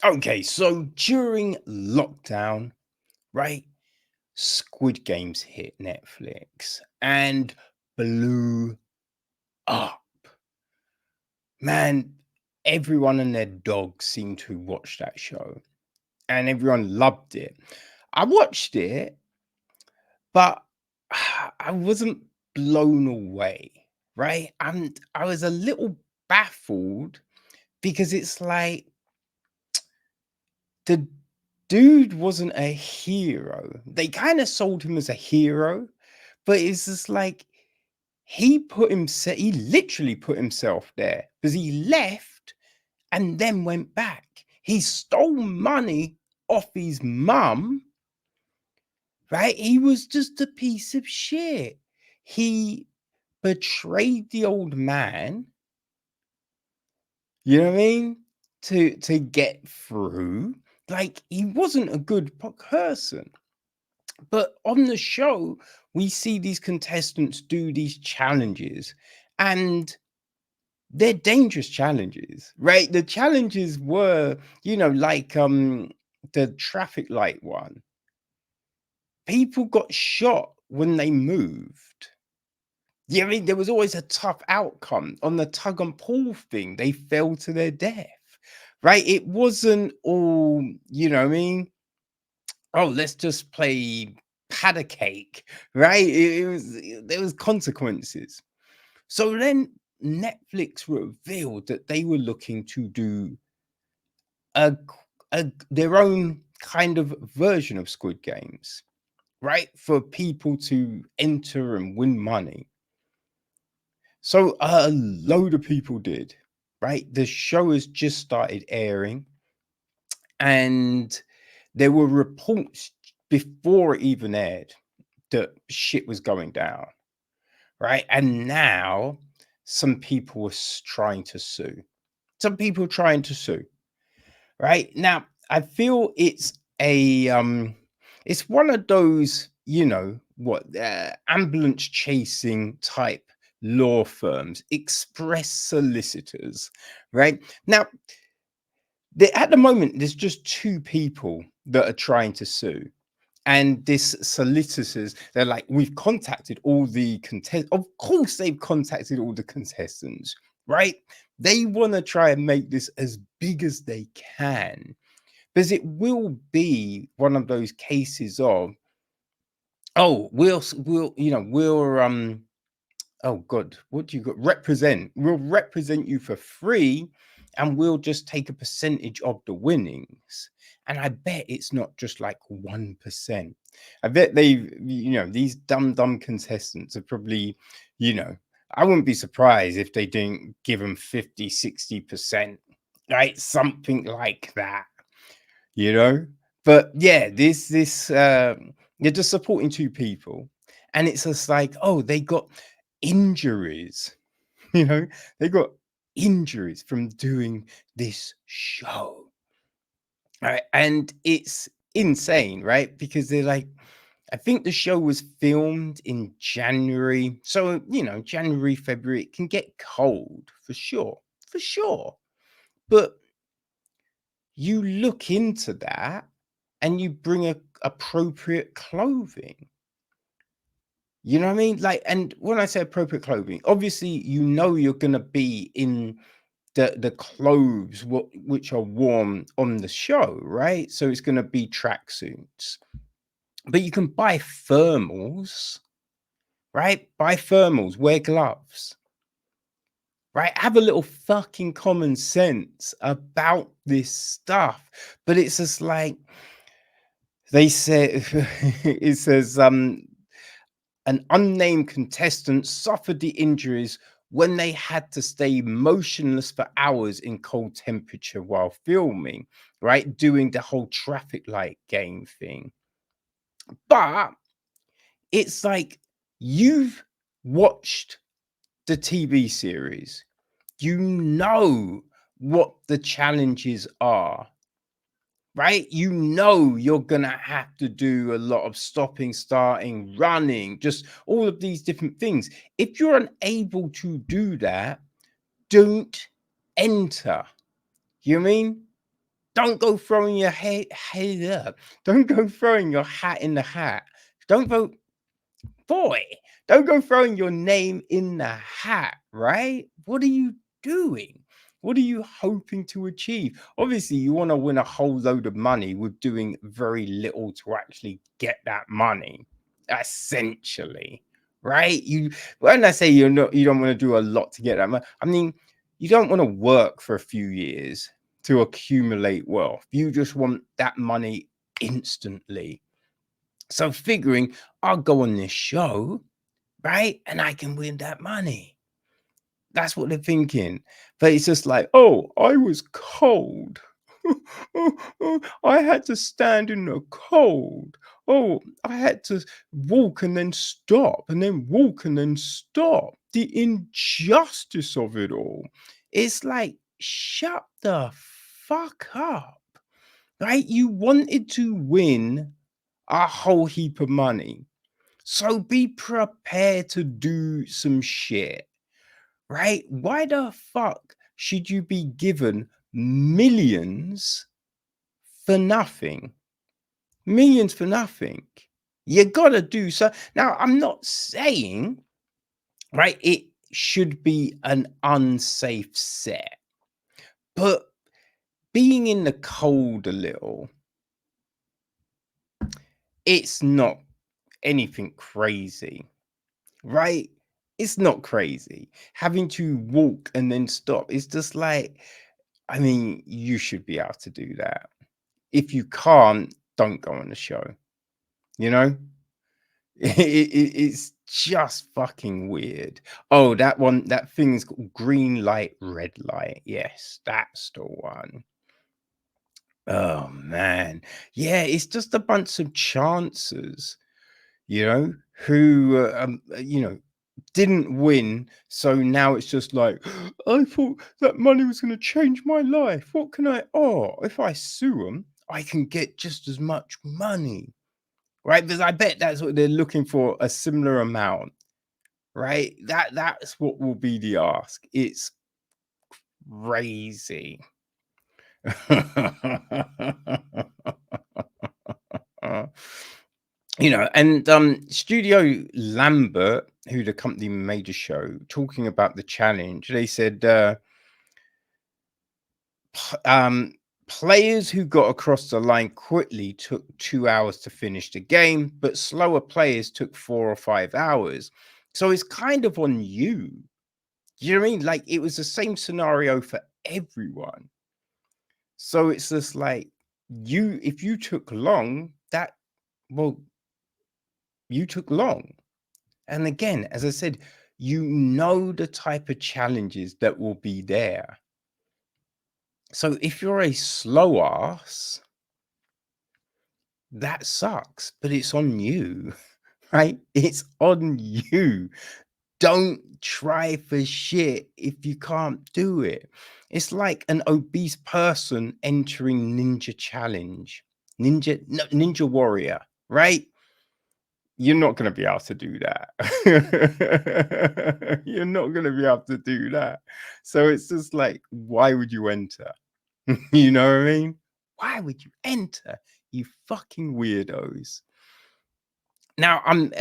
Okay, so during lockdown, right, Squid Games hit Netflix and blew up. Man, everyone and their dog seemed to watch that show and everyone loved it. I watched it, but I wasn't blown away, right? I was a little baffled because it's like the dude wasn't a hero. They kind of sold him as a hero, but it's just like he literally put himself there because he left and then went back. He stole money off his mum, right? He was just a piece of shit. He betrayed the old man, you know what I mean? To get through. Like he wasn't a good person. But on the show, we see these contestants do these challenges and they're dangerous challenges, right? The challenges were, like the traffic light one. People got shot when they moved. Yeah, I mean, there was always a tough outcome. On the tug and pull thing, they fell to their death, right? It wasn't all, what I mean? Oh, let's just play pat a cake, right? There was consequences. So then Netflix revealed that they were looking to do a, their own kind of version of Squid Games, right? For people to enter and win money. So a load of people did, right? The show has just started airing, and there were reports before it even aired that shit was going down, right? And now some people are trying to sue. Some people trying to sue, right? Now, I feel it's one of those, ambulance chasing type law firms, express solicitors, right? Now, at the moment, there's just two people that are trying to sue. And this solicitors, they're like, we've contacted all the contestants. Of course, they've contacted all the contestants, right? They want to try and make this as big as they can, because it will be one of those cases of, oh, oh God, what do you got? We'll represent you for free and we'll just take a percentage of the winnings. And I bet it's not just like 1%. I bet these dumb contestants are probably, you know, I wouldn't be surprised if they didn't give them 50, 60%, right? Something like that, you know? But yeah, you're just supporting two people. And it's just like, oh, they got injuries, you know, they got injuries from doing this show. Right. And it's insane, right? Because they're like, I think the show was filmed in January. So, January, February, it can get cold for sure. For sure. But you look into that and you bring appropriate clothing. You know what I mean? Like, and when I say appropriate clothing, obviously, you're gonna be in the clothes which are worn on the show, right? So it's gonna be tracksuits, but you can buy thermals, right? Buy thermals, wear gloves, right? Have a little fucking common sense about this stuff. But it's just like they say, it says, an unnamed contestant suffered the injuries when they had to stay motionless for hours in cold temperature while filming, right? Doing the whole traffic light game thing. But it's like you've watched the TV series, you know what the challenges are, right? You're gonna have to do a lot of stopping, starting, running, just all of these different things. If you're unable to do that, don't enter. You know what I mean? Don't go throwing your don't go throwing your hat in the hat. Don't go, boy, don't go throwing your name in the hat, right? What are you doing? What are you hoping to achieve? Obviously, you want to win a whole load of money with doing very little to actually get that money, essentially, right? You, when I say you don't want to do a lot to get that money, I mean, you don't want to work for a few years to accumulate wealth. You just want that money instantly. So figuring I'll go on this show, right? And I can win that money. That's what they're thinking. But it's just like, oh, I was cold. I had to stand in the cold. Oh, I had to walk and then stop and then walk and then stop. The injustice of it all. It's like, shut the fuck up, right? You wanted to win a whole heap of money. So be prepared to do some shit, right? Why the fuck should you be given millions for nothing? Millions for nothing. You gotta do so. Now, I'm not saying, right, it should be an unsafe set, but being in the cold a little, it's not anything crazy, right? It's not crazy. Having to walk and then stop, it's just like, I mean, you should be able to do that. If you can't, don't go on the show. You know, it's just fucking weird. Oh, that one, that thing's called green light, red light. Yes, that's the one. Oh man, yeah, it's just a bunch of chances, who didn't win. So now it's just like, I thought that money was going to change my life. What can if I sue them, I can get just as much money, right? Because I bet that's what they're looking for, a similar amount, right? That's what will be the ask. It's crazy. And Studio Lambert, who the company made a show, talking about the challenge, they said players who got across the line quickly took 2 hours to finish the game, but slower players took 4 or 5 hours. So it's kind of on you. Do you know what I mean? Like, it was the same scenario for everyone. So it's just like, if you took long, you took long. And again, as I said, the type of challenges that will be there. So if you're a slow ass, that sucks, but it's on you, right? It's on you. Don't try for shit if you can't do it. It's like an obese person entering Ninja Challenge, Ninja Warrior, right? You're not going to be able to do that. You're not going to be able to do that. So it's just like, why would you enter? You know what I mean? Why would you enter, you fucking weirdos? Now, I'm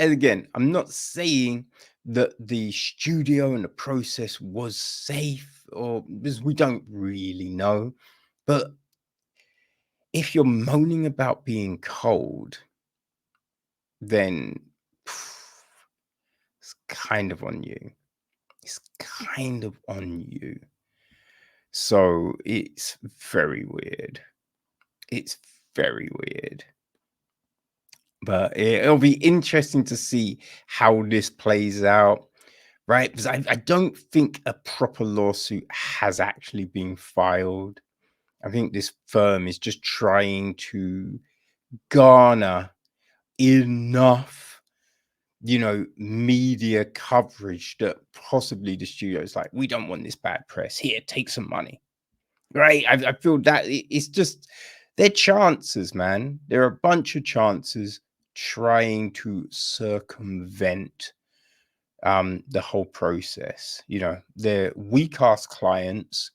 not saying that the studio and the process was safe, or because we don't really know. But if you're moaning about being cold, then it's kind of on you. It's kind of on you. So it's very weird. It's very weird. But it'll be interesting to see how this plays out, right? Because I don't think a proper lawsuit has actually been filed. I think this firm is just trying to garner enough, media coverage that possibly the studio's like, we don't want this bad press. Here, take some money. Right? I feel that it's just their chances, man. There are a bunch of chances trying to circumvent the whole process. Their weak ass clients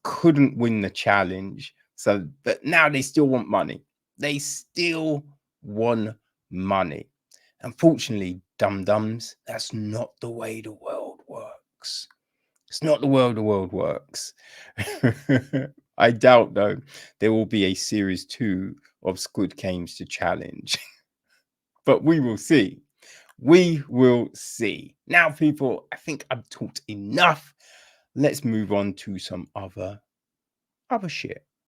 couldn't win the challenge, So, but now they still want money. They still want money. Unfortunately, dum-dums, that's not the way the world works. It's not the world works. I doubt, though, there will be a series 2 of Squid Games to challenge. But we will see. We will see. Now, people, I think I've talked enough. Let's move on to some other shit.